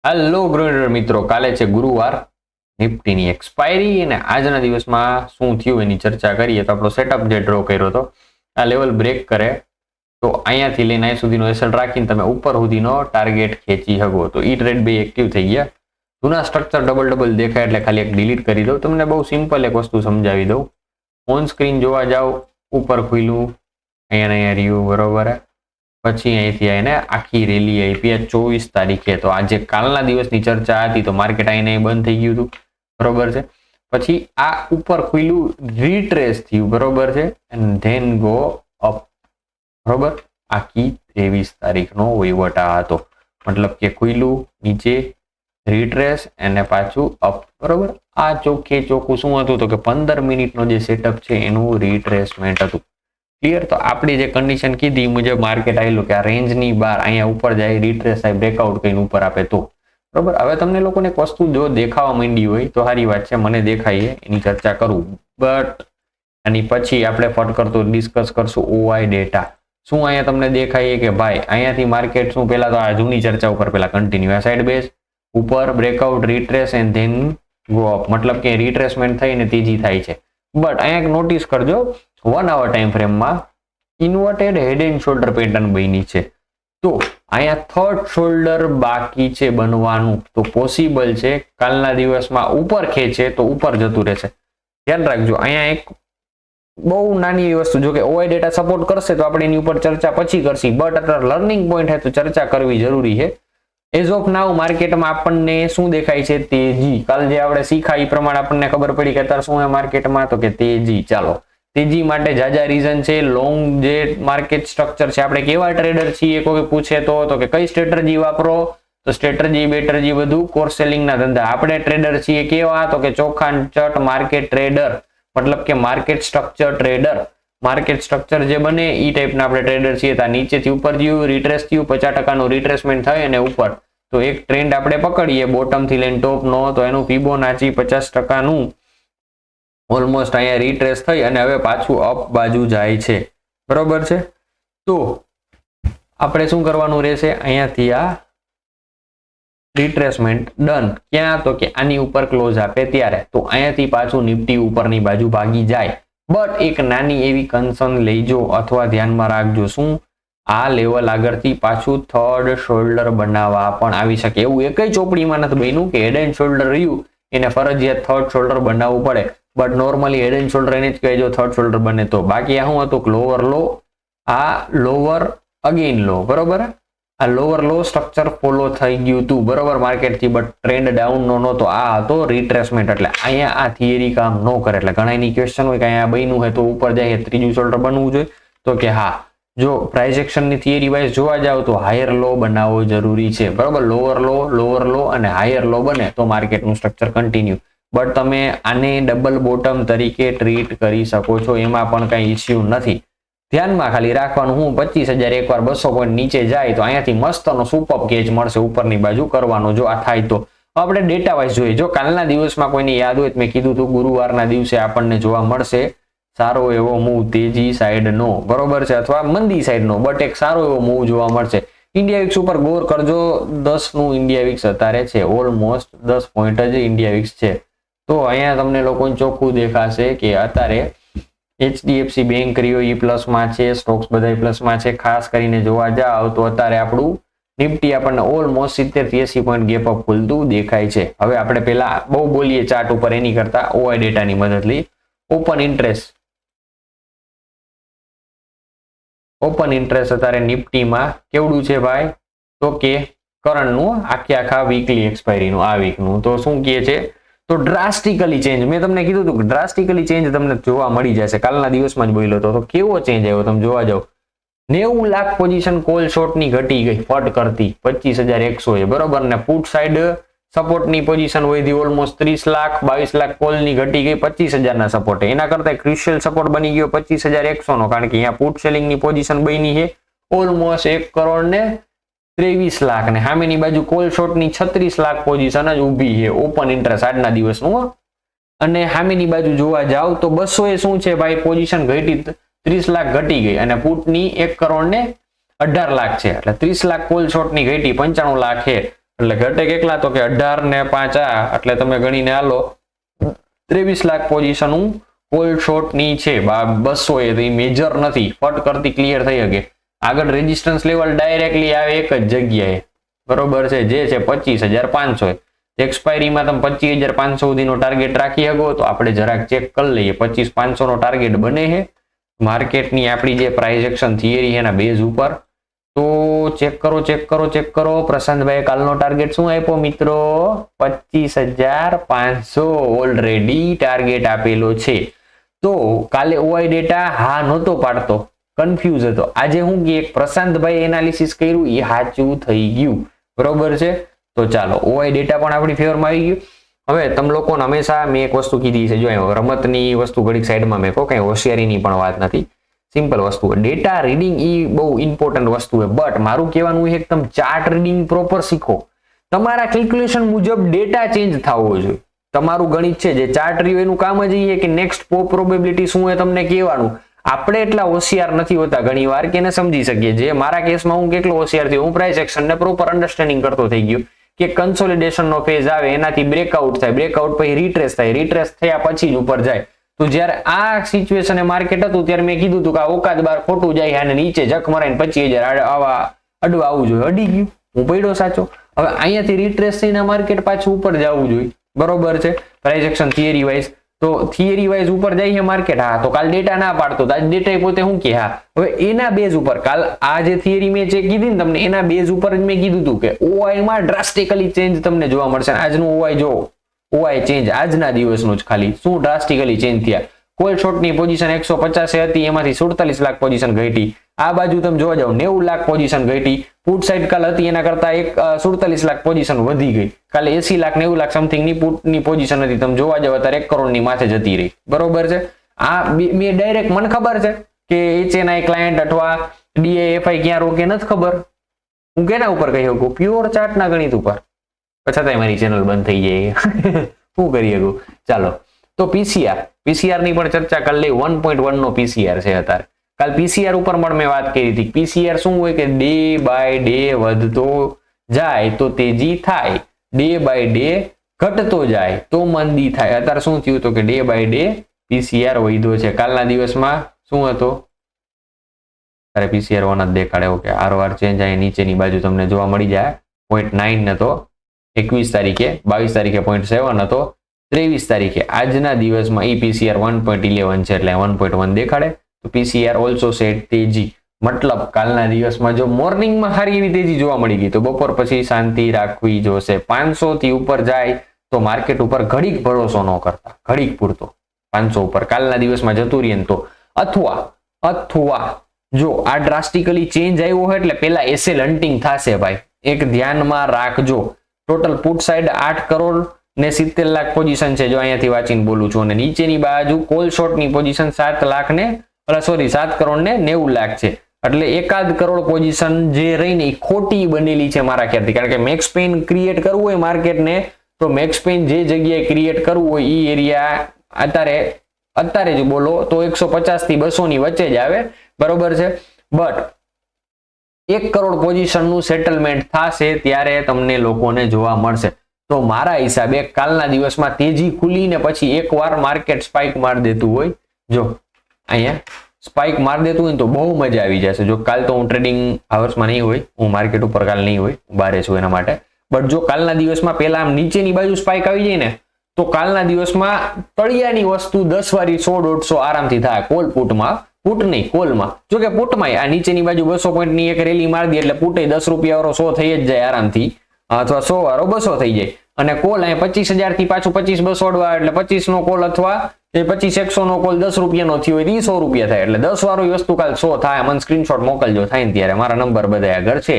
Hello ગ્રુડર મિત્રો, કાલે છે ગુરુવાર, નિફ્ટીની એક્સપાયરી અને આજના દિવસમાં શું થયું એની ચર્ચા કરીએ. તો આપણો સેટઅપ જે ડ્રો કર્યો હતો આ લેવલ બ્રેક કરે તો અહીંયાથી લઈને અહીં સુધીનો એસએલ રાખીને તમે ઉપર સુધીનો ટાર્ગેટ ખેંચી શકો. તો ઈ ટ્રેડ બે એક્ટિવ થઈ ગયા. જૂના સ્ટ્રક્ચર ડબલ દેખાય એટલે ખાલી એક ડિલીટ કરી દઉં. તમને બહુ સિમ્પલ એક વસ્તુ સમજાવી દઉં. ઓન સ્ક્રીન જોવા જાવ, ઉપર ખુલ્લું અહીંયા રહ્યું બરોબર. પછી અહીંથી આવીને આખી રેલી આપી 24 તારીખે. તો આજે કાલના દિવસની ચર્ચા હતી તો માર્કેટ આવીને બંધ થઈ ગયું હતું બરોબર છે. પછી આ ઉપર ખુલ્લું રીટ્રેસ થયું બરોબર છે એન્ડ ધેન ગો અપ બરોબર. આખી 23 તારીખનો વહીવટ આ હતો, મતલબ કે ખુલ્લું નીચે રીટ્રેસ અને પાછું અપ બરોબર. આ ચોખ્ખે ચોખ્ખું શું હતું તો કે 15 મિનિટનો જે સેટઅપ છે એનું રીટ્રેસમેન્ટ હતું. ક્લિયર. તો આપણી જે કન્ડિશન કીધી મુજબ માર્કેટ આવેલું કે આ રેન્જની બહાર અહીંયા ઉપર જાય, રીટ્રેસ થાય, બ્રેકઆઉટ કરીને ઉપર આપે તો બરોબર. હવે તમને લોકોને એક વસ્તુ જો દેખાવા માંડી હોય તો સારી વાત છે, મને દેખાઈએ એની ચર્ચા કરું. બટ આની પછી આપણે ફટ કરતો ડિસ્કસ કરશું ઓઆઈ ડેટા. શું અહીંયા તમને દેખાય કે ભાઈ અહીંયાથી માર્કેટ શું પહેલા તો આ જૂની ચર્ચા ઉપર પહેલા કન્ટિન્યુ આ સાઈડ બેઝ ઉપર breakout retrace and then go up, મતલબ કે રીટ્રેસમેન્ટ થઈને તેજી થાય છે. બટ અહીંયા નોટિસ કરજો 1 hour ટાઈમ ફ્રેમમાં inverted head and shoulder pattern બની છે. તો અહીંયા થર્ડ શોલ્ડર બાકી છે બનવાનું. તો પોસિબલ છે કાલના દિવસમાં ઉપર ખેંચે તો ઉપર જતું રહેશે. ધ્યાન રાખજો. અહીંયા એક બહુ નાની એવી વસ્તુ, જો કે ઓઆઈ ડેટા સપોર્ટ કરશે તો આપણે એની ઉપર ચર્ચા પછી કરશી. બટ અત્યારે લર્નિંગ પોઈન્ટ છે તો ચર્ચા કરવી જરૂરી છે. એઝ ઓફ નાઉ માર્કેટમાં આપણને શું દેખાય છે? તેજી. કાલ જે આપણે શીખા એ પ્રમાણે આપણને ખબર પડી કે અત્યારે શું છે માર્કેટમાં તો કે તેજી. ચાલો, તેજી માટે જાજા રીઝન છે. લોંગ જે માર્કેટ સ્ટ્રક્ચર છે, આપણે કેવા ટ્રેડર છીએ કોઈ પૂછે તો કે કઈ સ્ટ્રેટજી વાપરો, તો સ્ટ્રેટજી બેટરજી બધું કોર્સ સેલિંગ ના ધંધા. આપણે ટ્રેડર છીએ કેવા તો કે ચોખ્ખા ચટ માર્કેટ ટ્રેડર, મતલબ કે market structure trader. Market structure જે બને એ ટાઈપના આપણે ટ્રેડર છીએ. ત્યાં નીચેથી ઉપર થયું, રીટ્રેસ થયું, 50% રીટ્રેસમેન્ટ થાય અને ઉપર તો એક ટ્રેન્ડ આપણે પકડીએ બોટમ થી લઈને ટોપ નો, તો એનું ફિબોનાચી 50% ઓલમોસ્ટ અહીંયા રીટ્રેસ થઈ અને હવે પાછું અપ બાજુ જાય છે બરોબર છે. તો આપણે શું કરવાનું રહેશે? અહીંયાથી આ રીટ્રેસમેન્ટ ડન. ક્યાં તો કે આની ઉપર ક્લોઝ આપે ત્યારે. તો અહીંયાથી પાછું નિફ્ટી ઉપરની બાજુ ભાગી જાય. બટ એક નાની એવી કન્સર્ન લઈજો અથવા ધ્યાનમાં રાખજો. શું? આ લેવલ આગળથી પાછું થર્ડ શોલ્ડર બનાવવા પણ આવી શકે. એવું એકય ચોપડીમાં નથી બન્યું કે હેડ એન્ડ શોલ્ડર રહ્યું એને ફરજિયાત થર્ડ શોલ્ડર બનાવવું પડે. But normally head and shoulder એને જ કહે જો થર્ડ શોલ્ડર બને તો. બાકી આ શું હતું? લોવર લો, આ લોવર અગેન લો બરોબર. આ લોવર લો સ્ટ્રક્ચર ફોલો થઈ ગયું હતું બરોબર માર્કેટથી, બટ ટ્રેન્ડ ડાઉન નો નહોતો. આ હતો રીટ્રેસમેન્ટ. એટલે અહીંયા આ થિયરી કામ ન કરે. એટલે ઘણાની ક્વેશ્ચન હોય કે અહીંયા બન્યું હોય તો ઉપર જાય ત્રીજું શોલ્ડર બનવું જોઈએ, તો કે હા, જો પ્રાઇસ એક્શનની થિયરી વાઇઝ જોવા જાવ તો હાયર લો બનાવવો જરૂરી છે બરોબર. લોવર લો અને હાયર લો બને તો માર્કેટનું સ્ટ્રક્ચર કન્ટિન્યુ. બટ તમે આને ડબલ બોટમ તરીકે ટ્રીટ કરી શકો છો, એમાં પણ કઈ ઇસ્યુ નથી. ધ્યાનમાં ખાલી રાખવાનું હું 25,000 એકવાર 200 પોઈન્ટ નીચે જાય તો અહીંયાથી મસ્તનો સુપર કેચ મળશે ઉપરની બાજુ કરવાનો. જો આ થાય તો આપણે ડેટા વાઇઝ જોઈએ. જો કાલના દિવસમાં કોઈને યાદ હોય તો મેં કીધું હતું ગુરુવારના દિવસે આપણને જોવા મળશે સારો એવો મૂવ તેજી સાઈડ નો બરોબર છે અથવા મંદી સાઈડ નો, બટ એક સારો એવો મૂવ જોવા મળશે. ઇન્ડિયા વિક્સ ઉપર ગોર કરજો. 10 નું ઇન્ડિયા વિક્સ અત્યારે છે, ઓલમોસ્ટ 10 પોઈન્ટ જ ઇન્ડિયા વિક્સ છે. તો અહીંયા તમને લોકોને ચોખ્ખું દેખાશે કે અત્યારે HDFC બેંક રહ્યો એ પ્લસમાં છે, સ્ટોક્સ બધા પ્લસમાં છે. ખાસ કરીને જોવા જાવ તો અત્યારે આપણું નિફ્ટી આપણને ઓલમોસ્ટ 70 થી 80 પોઈન્ટ ગેપ અપ ખુલતું દેખાય છે. હવે આપણે પેલા બહુ બોલીએ ચાર્ટ ઉપર, એની કરતા ઓઆઈ ડેટાની મદદ લઈ. ઓપન ઇન્ટરેસ્ટ અત્યારે નિફ્ટીમાં કેવડું છે ભાઈ? તો કે કરંટનું આખા વીકલી એક્સપાયરીનું આ વીકનું તો શું કહે છે? તો ડ્રાસ્ટિકલી ચેન્જ. મેં તમને કીધું હતું કે ડ્રાસ્ટિકલી ચેન્જ તમને જોવા મળી જશે. કાલના દિવસમાં જ બોલ્યો હતો. તો કેવો ચેન્જ આવ્યો તમે જોવા જાવ. 90 લાખ પોઝિશન કોલ શોર્ટની ઘટી ગઈ ફટ કરતી 25,100 છે બરોબર. ને પુટ સાઈડ સપોર્ટની પોઝિશન વધી ઓલમોસ્ટ 30 લાખ, 22 લાખ કોલની ઘટી ગઈ 25,000 ના સપોર્ટ. એના કરતા ક્રુશિયલ સપોર્ટ બની ગયો 25,100 નો, કારણ કે અહીંયા પુટ સેલિંગની પોઝિશન બની છે ઓલમોસ્ટ 1 કરોડ ને 23 લાખ ને સામેની બાજુ કોલ શોર્ટની 36 લાખ પોઝિશન જ ઊભી છે ઓપન ઇન્ટરેસ્ટ આજના દિવસનું. અને સામેની બાજુ જોવા જાવ તો 200 એ શું છે ભાઈ? પોઝિશન ઘટી 30 લાખ ઘટી ગઈ અને પુટની 1 કરોડ ને 18 લાખ છે. એટલે 30 લાખ કોલ શોર્ટની ઘટી 95 લાખ છે. એટલે ઘટે કેટલા તો કે 18 ને 5 આ એટલે તમે ગણીને હાલો 23 લાખ પોઝિશન કોલ શોર્ટ ની છે 200 એ તો મેજર નથી, ફટ કરતી ક્લિયર થઈ શકે. આગળ રેઝિસ્ટન્સ લેવલ ડાયરેક્ટલી આવે એક જ જગ્યાએ, બરોબર છે, જે છે 25,500. એક્સપાયરીમાં તમે 25,500 સુધીનો ટાર્ગેટ રાખી શકો તો આપણે જરાક ચેક કરી લઈએ 25,500 નો ટાર્ગેટ બને છે માર્કેટની આપણી જે પ્રાઇસ એક્શન થિયરી એના બેઝ ઉપર. તો ચેક કરો. પ્રશાંતભાઈ કાલનો ટાર્ગેટ શું આપ્યો મિત્રો? 25,500 ઓલરેડી ટાર્ગેટ આપેલો છે. તો કાલે ઓઆઈ ડેટા હા નહોતો પાડતો, કન્ફ્યુઝ હતો. આજે હું કે પ્રશાંતભાઈ એનાલિસિસ કર્યું એ સાચું થઈ ગયું, બરોબર છે. તો ચાલો ઓઆઈ ડેટા પણ આપણી ફેવરમાં આવી ગયું. હવે તમે લોકોને હંમેશા મેં એક વસ્તુ કીધી છે, જો રમતની વસ્તુ ઘડીક સાઈડમાં મેકો, કઈ હોશિયારીની પણ વાત નથી, સિમ્પલ વસ્તુ. ડેટા રીડિંગ એ બહુ ઇમ્પોર્ટન્ટ વસ્તુ છે, બટ મારું કહેવાનું છે કે તમે ચાર્ટ રીડિંગ પ્રોપર શીખો. તમારા કેલ્ક્યુલેશન મુજબ ડેટા ચેન્જ થવો જોઈએ. તમારું ગણિત છે જે ચાર્ટ રહ્યું એનું કામ જ એ કે નેક્સ્ટ પ્રોબેબિલિટી શું છે તમને કહેવાનું. આપણે એટલા હોશિયાર નથી હોતા ઘણી વાર કે એને સમજી શકીએ. જે મારા કેસમાં હું કેટલો હોશિયાર થયો, હું પ્રાઇસ એક્શન ને પ્રોપર અન્ડરસ્ટેન્ડિંગ કરતો થઈ ગયો કે કન્સોલિડેશન નો ફેઝ આવે એનાથી બ્રેકઆઉટ થાય, બ્રેકઆઉટ પછી રીટ્રેસ થાય, રીટ્રેસ થયા પછી જ ઉપર જાય. તો જ્યારે આ સિચ્યુએશન એ માર્કેટ હતું ત્યારે મેં કીધું હતું કે આ ઓકાદ બાર ખોટું જાય અને નીચે જક મરાઈને 25,000 આવા અડવા આવવું જોઈએ. અડી ગયું, હું પડ્યો સાચો. હવે અહીંયાથી રીટ્રેસ થઈને માર્કેટ પાછું ઉપર જવું જોઈએ, બરોબર છે, પ્રાઇસ એક્શન થિયરી વાઇઝ. તો થિયરી વાઇઝ ઉપર જાય છે માર્કેટ, હા તો કાલ ડેટા ના પાડતો, આજ ડેટા પોતે શું કે હા. હવે એના બેઝ ઉપર કાલ આ જે થિયરી મેં જે કીધી ને તમને એના બેઝ ઉપર જ મેં કીધું હતું કે ઓઆઈ માં ડ્રાસ્ટિકલી ચેન્જ તમને જોવા મળશે. આજનું ઓઆઈ જો ઓઆઈ ચેન્જ આજના દિવસનું જ ખાલી શું ડ્રાસ્ટિકલી ચેન્જ થયા. કોલ શોર્ટની પોઝિશન 150 હતી, એમાંથી 47 લાખ પોઝિશન ઘટી. આ બાજુ તમે જોવા જાવ 90 લાખ પોઝિશન ઘટી. પુટ સાઇડ કાલ હતી એના કરતા 47 લાખ પોઝિશન વધી ગઈ. કાલે 80 લાખ 90 લાખ સમથિંગ ની પુટની પોઝિશન હતી, તમે જોવા જાવ અત્યારે 1 કરોડની માથે જતી રહી, બરોબર છે. આ મેં ડાયરેક્ટ મને ખબર છે કે એચએનઆઈ ક્લાયન્ટ અથવા ડીએએફઆઈ ક્યાં રોકે નથી ખબર. હું કેના ઉપર કહી શકું? પ્યોર ચાર્ટ ના ગણિત ઉપર. છતાંય મારી ચેનલ બંધ થઈ જાય, શું કરી શકું. ચાલો તો પીસીઆર ની પણ ચર્ચા કરી લઈ. 1.1 નો પીસીઆર છે અત્યારે. કાલ પીસીઆર ઉપર પણ મેં વાત કરી હતી. પીસીઆર શું હોય કે ડે બાય ડે વધતો જાય તો તેજી થાય, ડે બાય ડે ઘટતો જાય તો મંદી થાય. અત્યારે શું થયું તો કે ડે બાય ડે પીસીઆર વધ્યો છે. કાલના દિવસમાં શું હતો? ત્યારે પીસીઆર 1 જ દેખાડે. ઓકે, આરઓઆર ચેન્જ અહીં નીચેની બાજુ તમને જોવા મળી જાય. 0.9 હતો 21 તારીખે, 22 તારીખે 0.7 હતો, 23 તારીખે આજના દિવસમાં ઈ પીસીઆર 1.11 છે એટલે 1.1 દેખાડે. તો પીસીઆર ઓલસો સેટ તેજી, મતલબ કાલના દિવસમાં જો મોર્નિંગમાં સારી એવી તેજી જોવા મળી ગઈ તો બપોર પછી શાંતિ રાખવી જોશે. 500 થી ઉપર જાય તો માર્કેટ ઉપર ઘડીક ભરોસો ન કરતા, ઘડીક પૂરતો 500 ઉપર કાલના દિવસમાં જતું રહીએ તો. અથવા જો આ ડ્રાસ્ટિકલી ચેન્જ આવ્યો હોય એટલે પેલા એસએલ હન્ટિંગ થશે ભાઈ, એક ધ્યાનમાં રાખજો. ટોટલ પુટ સાઈડ 8 કરોડ ને 70 લાખ પોઝિશન છે, જો અહીંયાથી વાંચીને બોલું છું. અને નીચેની બાજુ કોલ શોર્ટની પોઝિશન 7 લાખ ને 7 કરોડ ને 90 લાખ છે. એટલે 1 કરોડ પોઝિશન જે રહીને એ ખોટી બનેલી છે મારા ખ્યાલથી. કારણ કે મેક્સ પેઇન ક્રિએટ કરવું હોય માર્કેટને તો મેક્સ પેઇન જે જગ્યાએ ક્રિએટ કરવું હોય એ એરિયા અત્યારે જ બોલો તો 150 થી 200 ની વચ્ચે જ આવે, બરોબર છે. બટ 1 કરોડ પોઝિશન નું સેટલમેન્ટ થશે ત્યારે તમને લોકોને જોવા મળશે. તો મારા હિસાબે કાલના દિવસમાં તેજી ખુલીને પછી એકવાર માર્કેટ સ્પાઇક માર દેતું હોય, જો અહીંયા સ્પાઇક માર દેતું હોય તો બહુ મજા આવી જશે. જો કાલ તો હું ટ્રેડિંગ આવર્સમાં નહીં હોય, હું માર્કેટ ઉપર કાલ નહીં હોય, બારે છું એના માટે. બટ જો કાલના દિવસમાં પેલા આમ નીચેની બાજુ સ્પાઇક આવી જાય ને તો કાલના દિવસમાં તળિયાની વસ્તુ 10 વારી 100-150 આરામથી થાય. કોલ પુટમાં, પુટ નહીં કોલમાં. જો કે પુટમાં આ નીચેની બાજુ 200 પોઈન્ટની એક રેલી મારી દે એટલે પુટે 10 રૂપિયા વાળો 100 થઈ જ જાય આરામથી, અથવા 100 વાળો 200 થઈ જાય. અને કોલ અહીં 25,000 થી પાછું 25-200 અડવા એટલે 25 નો કોલ અથવા 25-100 નો કોલ 10 રૂપિયાનો થયો હોય તો 100 રૂપિયા થાય. એટલે 10 વાળો વસ્તુ કાલ 100 થાય. મને સ્ક્રીનશોટ મોકલજો થાય ને ત્યારે, મારા નંબર બધા આગળ છે.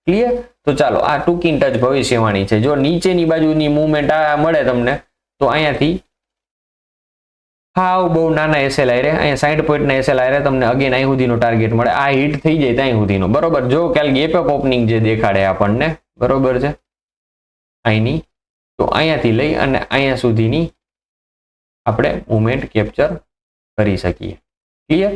ક્લિયર? તો ચાલો આ ટૂંકી ટચ ભવિષ્યવાણી છે. જો નીચેની બાજુની મુવમેન્ટ આ મળે તમને તો અહીંયાથી હાવ બહુ નાના એસએલ આઈ રે, અહીંયા 60 પોઈન્ટ ના એસએલ આઈ રે તમને અગેન અહીં સુધીનો ટાર્ગેટ મળે. આ હિટ થઈ જાય ત્યાં સુધીનો, બરોબર. જો કાલ ગેપ અપ ઓપનિંગ જે દેખાડે આપણને, બરોબર છે, અહીંની તો અહીંયાથી લઈ અને અહીંયા સુધીની આપણે મુવમેન્ટ કેપ્ચર કરી શકીએ. ક્લિયર?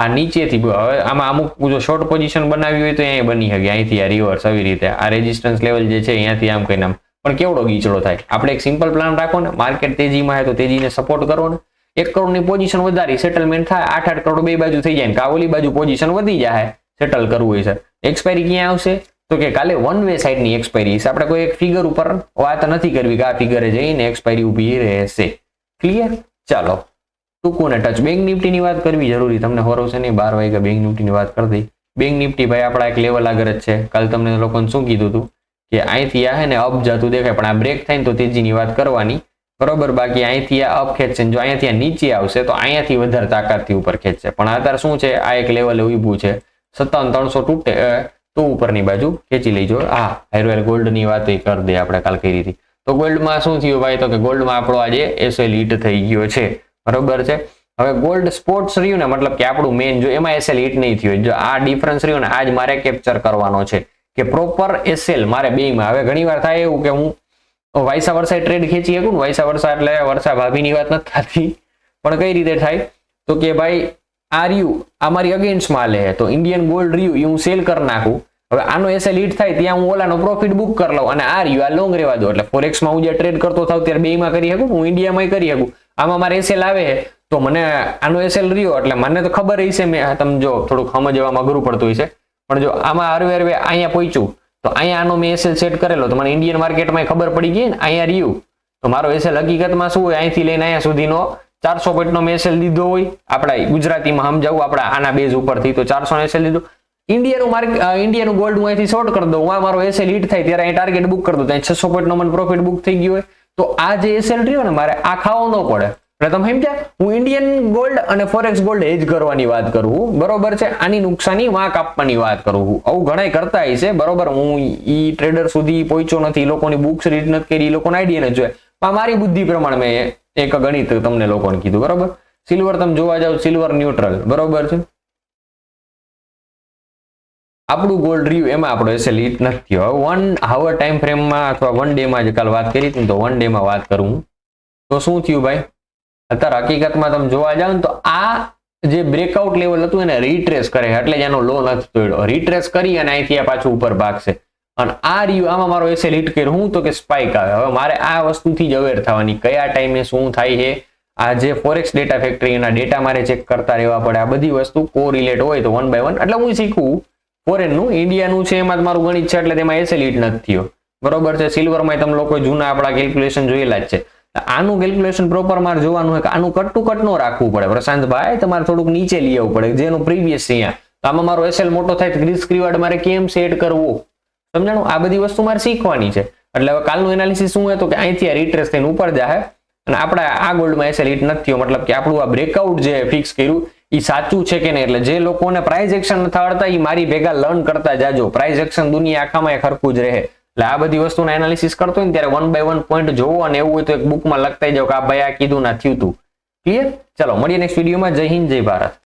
આ નીચેથી હવે આમાં અમુક જો શોર્ટ પોઝિશન બનાવી હોય તો અહીંયા બની શકે, અહીંથી આ રિવર્સ આવી રીતે આ રેઝિસ્ટન્સ લેવલ જે છે અહીંયાથી આમ કહીને આમ, પણ કેવડો ગીચડો થાય. આપણે એક સિમ્પલ પ્લાન રાખો ને, માર્કેટ તેજીમાં છે તો તેજીને સપોર્ટ કરો ને, 1 કરોડની પોઝિશન વધારી સેટલમેન્ટ થાય, 8-8 કરોડ બે બાજુ થઈ જાય ને કાવલી બાજુ પોઝિશન વધી જાય સેટલ કરવું હોય છે. એક્સપાયરી ક્યાં આવશે તો કે કાલે વન વે સાઈડની એક્સપાયરી છે. આપણે કોઈ એક ફિગર ઉપર વાત નથી કરવી કે આ ફિગરે જઈને એક્સપાયરી ઊભી રહેશે. ક્લિયર? ચાલો ટૂંકું ને ટચ. બેંક નિફ્ટીની વાત કરવી જરૂરી, તમને ખબર છે નહીં 12 વાગ્યા બેંક નિફ્ટીની વાત કરી દઈ. બેંક નિફ્ટી ભાઈ આપણા એક લેવલ આગળ જ છે. કાલ તમને લોકોને શું કીધું હતું કે અહીંથી આ હે ને અપ જતું દેખાય, પણ આ બ્રેક થાય ને તો તેજીની વાત કરવાની, બરોબર. બાકી અહીંથી આ અપ ખેંચશે, જો અહીંયાથી આ નીચે આવશે તો અહીંયાથી વધારે તાકાતથી ઉપર ખેંચશે. પણ અત્યારે શું છે, આ એક લેવલે ઊભું છે 57,300 તૂટે તો ઉપરની બાજુ ખેંચી લેજો. હા, હાઈરવેલ ગોલ્ડની વાત કરી દે આપણે કાલ કરી હતી. તો ગોલ્ડમાં શું થયું ભાઈ, તો કે ગોલ્ડમાં આપણો આજે એસએલ હિટ થઈ ગયો છે, બરોબર છે. હવે ગોલ્ડ સ્પોર્ટ્સ રહ્યું ને, મતલબ કે આપણું મેઇન, જો એમાં એસએલ હિટ નહીં થયું, જો આ ડિફરન્સ રહ્યો ને આજ મારે કેપ્ચર કરવાનો છે કે પ્રોપર એસએલ મારે બેમાં. હવે ઘણી વાર થાય એવું કે હું વાયસા વર્ષા ટ્રેડ ખેંચી શકું ને, વાયસા વર્ષા એટલે વર્ષા ભાભીની વાત નથી થતી, પણ કઈ રીતે થાય તો કે ભાઈ આ રહ્યું આ મારી અગેન્સ્ટમાં લે તો ઇન્ડિયન ગોલ્ડ રહ્યું એ હું સેલ કરી નાખું. હવે આનો એસએલ હિટ થાય ત્યાં હું ઓલાનો પ્રોફિટ બુક કરી લઉં અને આ રહ્યું આ લોંગ રહેવા દો. એટલે ફોરેક્સમાં હું જે ટ્રેડ કરતો થાવ ત્યારે બેમાં કરી શકું, હું ઇન્ડિયામાં કરી શકું. આમાં મારે એસએલ આવે તો મને આનો એસએલ રહ્યો એટલે મને તો ખબર હશે, મેં તમે જો થોડુંક સમજવામાં અઘરું પડતું હશે, પણ જો આમાં હરવે અહીંયા પહોંચ્યું તો અહીંયા આનો મેં એસએલ સેટ કરેલો તો મને ઇન્ડિયન માર્કેટમાં ખબર પડી ગઈ ને અહીંયા રહ્યું તો મારો એસએલ હકીકતમાં શું હોય, અહીંથી લઈને અહીંયા સુધીનો 400 પોઈન્ટનો મેં એસએલ લીધો હોય. આપણા ગુજરાતીમાં સમજાવું, આપણા આના બેઝ ઉપરથી તો 400 એસએલ લીધો. ઇન્ડિયાનું ગોલ્ડ હું અહીંથી શોર્ટ કરી દઉં, આ મારો એસએલ હિટ થાય ત્યારે અહીં ટાર્ગેટ બુક કરી દઉં, ત્યાં 600 પોઈન્ટનો મને પ્રોફિટ બુક થઈ ગયો હોય. તો આ જે એસએલ રહ્યો ને મારે આ ખાવો ન પડે. એટલે તમે સમજ્યા, હું ઇન્ડિયન ગોલ્ડ અને ફોરેક્સ ગોલ્ડ હેજ કરવાની વાત કરું, બરોબર છે. આની નુકસાની વાંક આપવાની વાત કરું છું. આવું ઘણા કરતા હશે, બરોબર. હું ઈ ટ્રેડર સુધી પહોંચ્યો નથી, લોકોની બુક્સ રીડ નથી કરી, લોકોને આઈડિયા નથી જોયા, મારી બુદ્ધિ પ્રમાણે મેં એક ગણિત તમને લોકોને કીધું, બરોબર. સિલ્વર તમે જોવા જાવ, સિલ્વર ન્યુટ્રલ, બરોબર છે. આપણું ગોલ્ડ રહ્યું એમાં આપણો એસએલ હિટ નથી થયો. 1 hour ટાઈમ ફ્રેમમાં અથવા 1 ડેમાં જે કાલ વાત કરી હતી તો 1 ડેમાં વાત કરું તો શું થયું ભાઈ, અત્યારે હકીકતમાં તમે જોવા જાવ ને તો આ જે બ્રેકઆઉટ લેવલ હતું એને રીટ્રેસ કરે એટલે જ એનો લો નથી તોડ્યો. રીટ્રેસ કરી અને અહીંથી આ પાછું ઉપર ભાગશે અને આ રહ્યું આમાં મારો એસએલ હિટ કર્યો હું તો કે સ્પાઇક આવે. હવે મારે આ વસ્તુથી જ અવેર થવાની કયા ટાઈમે શું થાય છે. આ જે ફોરેક્સ ડેટા ફેક્ટરી એના ડેટા મારે ચેક કરતા રહેવા પડે. આ બધી વસ્તુ કોરિલેટ હોય તો 1 by 1 એટલે હું શીખવું. ફોરેનનું ઇન્ડિયાનું છે એમાં મારું ગણિત છે એટલે તેમાં એસએલ હિટ નથી થયો, બરોબર છે. સિલ્વરમાં તમે લોકો જૂના આપણા કેલ્ક્યુલેશન જોયેલા જ છે. આનું કેલ્ક્યુલેશન પ્રોપર મારે જોવાનું હોય કે આનું કટ ટુ કટ નો રાખવું પડે પ્રશાંતભાઈ, તમારે થોડુંક નીચે લઈ આવવું પડે જેનું પ્રીવિયસ છે અહીંયા. તો આમાં મારો એસએલ મોટો થાય રિસ્ક રિવોર્ડ મારે કેમ સેટ કરવો, સમજાણું. આ બધી વસ્તુ મારે શીખવાની છે. એટલે હવે કાલનું એનાલિસિસ શું હતું કે અહીંથી રીટ્રેસ થઈને ઉપર જાય અને આપણા આ ગોલ્ડમાં એસએલ હિટ નથી થયો, મતલબ કે આપણું આ બ્રેકઆઉટ જે ફિક્સ કર્યું એ સાચું છે કે નહીં. એટલે જે લોકોને પ્રાઇસ એક્શન નથી આવડતા એ મારી ભેગા લર્ન કરતા જાજો. પ્રાઇસ એક્શન દુનિયા આખામાં ખરખું જ રહે. એટલે આ બધી વસ્તુના એનાલિસિસ કરતો હોય ને ત્યારે 1 by 1 પોઈન્ટ જોવો અને એવું હોય તો એક બુકમાં લખતા જાવ કે આ ભાઈ આ કીધું ના થયું તું. ક્લિયર? ચલો મળીએ નેક્સ્ટ વિડીયોમાં. જય હિન્દ, જય ભારત.